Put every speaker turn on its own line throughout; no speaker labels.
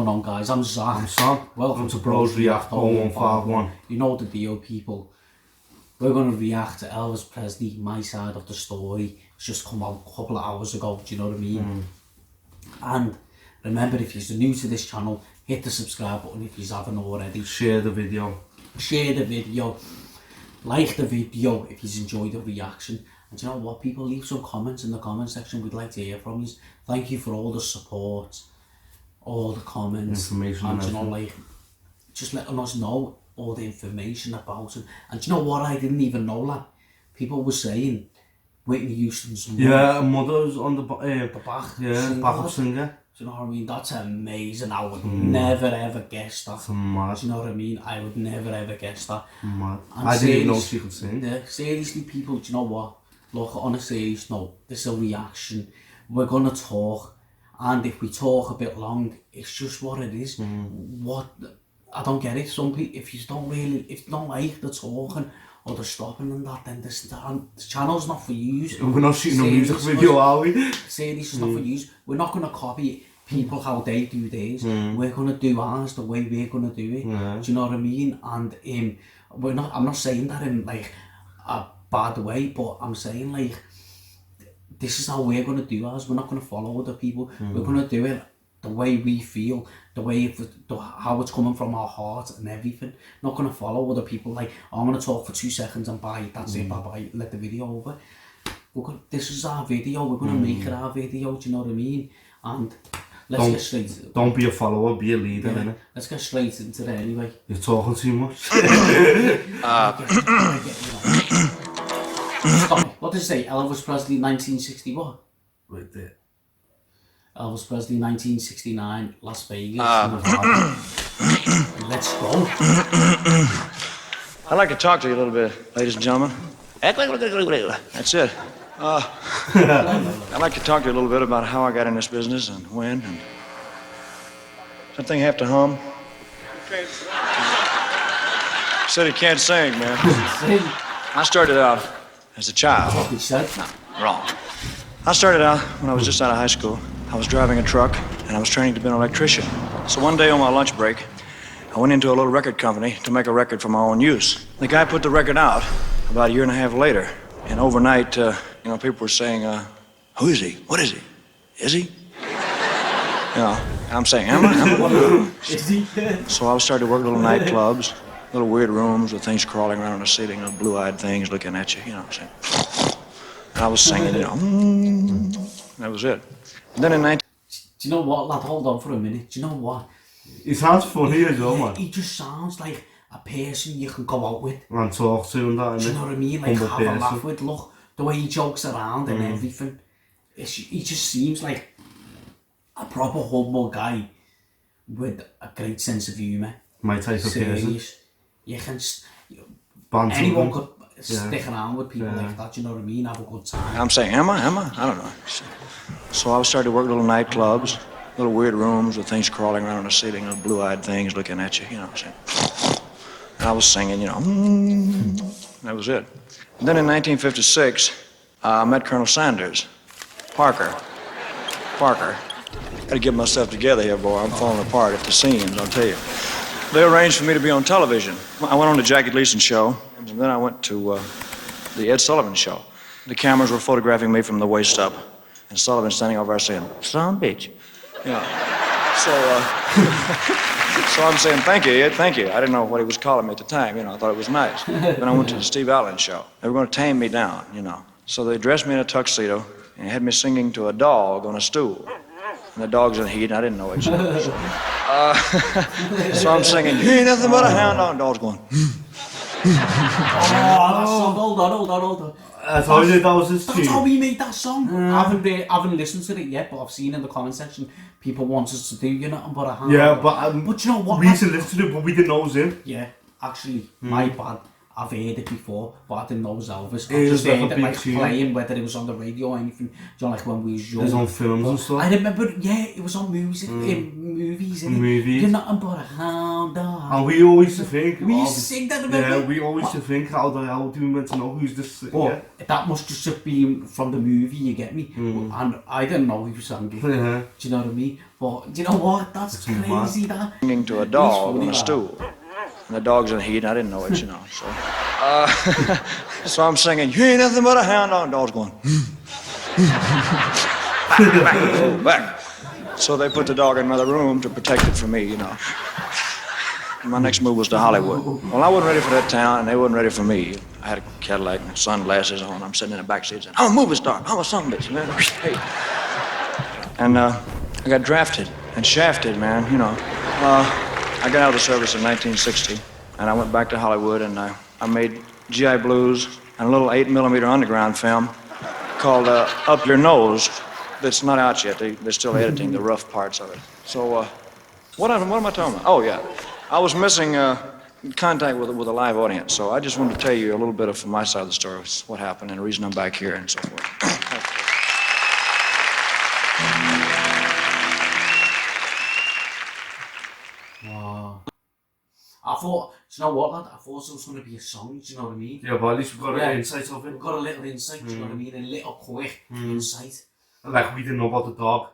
going on, guys? I'm Zach.
I'm Sam.
Welcome to
Bros React 0151.
You know the deal, people. We're going to react to Elvis Presley, My Side of the Story. It's just come out a couple of hours ago, do you know what I mean? And remember, if you're new to this channel, hit the subscribe button if you haven't already.
Share the video.
Share the video. Like the video if you enjoyed the reaction. And you know what, people, leave some comments in the comment section. We'd like to hear from you. Thank you for all the support, all the comments,
information,
and you know, like, just letting us know all the information about it. And you know what, I didn't even know that. People were saying Whitney Houston's mother,
yeah, mother's on the back, backup singer.
Do you know what I mean? That's amazing. I would never ever guess that.
That's mad.
Do you know what I mean? I would never ever guess that.
Mad.
And
I didn't even know she could sing.
Yeah, seriously, people, do you know what? Look, on a serious note, this is a reaction. We're gonna talk, and if we talk a bit long, it's just what it is. What, I don't get it. Some people, if you don't like the talking or the stopping and that, then the channel's not for you.
We're not shooting a music video, are we?
Seriously, it's not for you. We're not gonna copy people how they do theirs. We're gonna do ours the way we're gonna do it. Do you know what I mean? And I'm not saying that in like a bad way, but I'm saying like, this is how we're going to do ours. We're not going to follow other people. We're going to do it the way we feel, the way how it's coming from our heart and everything. Not going to follow other people like, oh, I'm going to talk for 2 seconds and bye, that's it, bye, let the video over. This is our video. We're going to make it our video, do you know what I mean? And let's get straight.
Don't be a follower, be a leader, innit?
Let's get straight into it anyway.
You're talking too much.
Stop. What did it say? Elvis Presley 1960 what?
Right there.
Elvis Presley 1969, Las Vegas. Let's go.
I'd like to talk to you a little bit, ladies and gentlemen. That's it. I'd like to talk to you a little bit about how I got in this business and when. And something have to hum. Said he can't sing, man. I started out as a child. No, wrong. I started out when I was just out of high school. I was driving a truck and I was training to be an electrician. So one day on my lunch break, I went into a little record company to make a record for my own use. The guy put the record out about a year and a half later. And overnight, people were saying, who is he? What is he? Is he? I'm saying, am I?
Is he?
So I started working little nightclubs, little weird rooms with things crawling around on the ceiling, little blue-eyed things looking at you, what I'm saying. And I was singing, that was it. And then in
Do you know what, lad? Hold on for a minute. Do you know what?
He sounds funny as well, man.
He just sounds like a person you can go out with.
And talk to and that, innit?
Do you know what I mean? Like,
Humble
have a laugh
person.
with. Look, the way he jokes around and everything. He just seems like a proper humble guy with a great sense of humour.
My type of person.
You can...
Banter
Anyone
them.
could stick around with people like that, you know what I mean? Have a good time.
I'm saying, am I? I don't know. So I started working little nightclubs, little weird rooms with things crawling around on the ceiling, little blue-eyed things looking at you, what I'm saying. And I was singing, that was it. And then in 1956, I met Colonel Sanders. Parker. Gotta get myself together here, boy. I'm falling apart at the seams, I'll tell you. They arranged for me to be on television. I went on the Jackie Gleason show, and then I went to the Ed Sullivan show. The cameras were photographing me from the waist up, and Sullivan standing over there saying, "Son, bitch." So I'm saying, thank you, Ed, thank you. I didn't know what he was calling me at the time, I thought it was nice. Then I went to the Steve Allen show. They were going to tame me down, So they dressed me in a tuxedo and had me singing to a dog on a stool. And the dog's in heat, and I didn't know it. So I'm singing, you ain't nothing but a hound dog. And the dog's going,
Hold on.
I told you that was his tune.
That's how we made that song. I haven't listened to it yet, but I've seen in the comment section people want us to do, nothing but a hand.
Yeah, but
you know what?
We used to listen to it, but we didn't know it was him.
Yeah, actually, my bad. I've heard it before, but I didn't know it was Elvis.
It
I just
was
heard it like
tune.
playing, whether it was on the radio or anything. Like when we was young.
It was on films and stuff.
I remember, yeah, it was on music, movies, innit?
Movies.
You're nothing but a hound dog.
And we always used to think...
We used to sing that about
Yeah, we always used to think, how the hell do we meant to know who's this...
But that must just have been from the movie, you get me? And I didn't know who sang it. Do you know what I mean? But do you know what? That's crazy, that.
Singing to a dog on a stool. And the dog's in heat, and I didn't know it, you know. So, so I'm singing, you ain't nothing but a hound dog. And the dog's going, back. So they put the dog in another room to protect it from me, you know. My next move was to Hollywood. Well, I wasn't ready for that town, and they wasn't ready for me. I had a Cadillac and sunglasses on. I'm sitting in the back seat saying, I'm a movie star. I'm a son bitch, man. Hey. And I got drafted and shafted, man, you know. I got out of the service in 1960, and I went back to Hollywood, and I made GI Blues and a little 8mm underground film called Up Your Nose. That's not out yet. They're still editing the rough parts of it. So, what am I talking about? Oh, yeah. I was missing contact with a live audience, so I just wanted to tell you a little bit of from my side of the story, what happened, and the reason I'm back here, and so forth.
Wow. I thought, do you know what, lad? I thought it was going to be a song, do you know what I mean?
Yeah, but at least we got an insight of it.
We got a little insight, do you know what I mean? A little quick insight.
Like, we didn't know about the dog.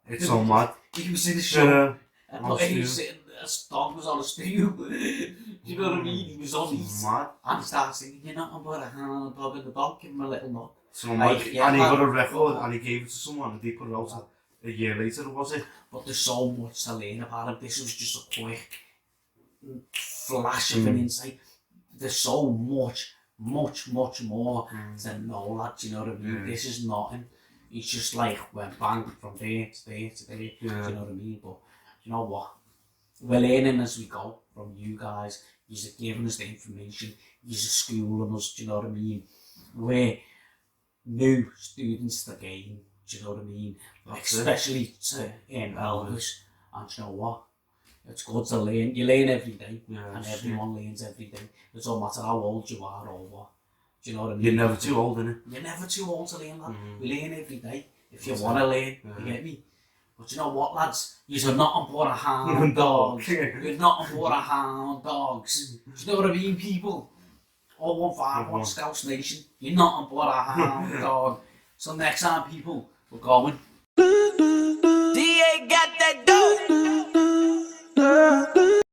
It's so mad.
You can see the show. But he was sitting, this dog was on a stool. Do you know what I mean? He was on his.
Mad.
And he started singing, you're not about a hound dog, and the dog gave him a little nod.
So mad. Yeah, and he got a record, and he gave it to someone, and they put it out a year later, was it?
But there's so much to learn about him. This was just a quick flash of an insight. There's so much more to know, lad, do you know what I mean? This is nothing. It's just like went bang from there to there to there, do you know what I mean? But you know what? We're learning as we go from you guys. You're giving us the information. You're schooling us, do you know what I mean? We're new students to the game, do you know what I mean? Especially to Elvis. And you know what? It's good to learn. You learn every day, and everyone learns every day. It doesn't matter how old you are or what. Do you know what I mean?
You're never too old, innit?
You're never too old to learn, lad. We learn every day. If you want to learn, you get me? But you know what, lads? You're not on board a hound dogs. You're not on board a hound dogs. Do you know what I mean, people? 0151 Scouts Nation. You're not on board a hound dog. So next time, people, we're going.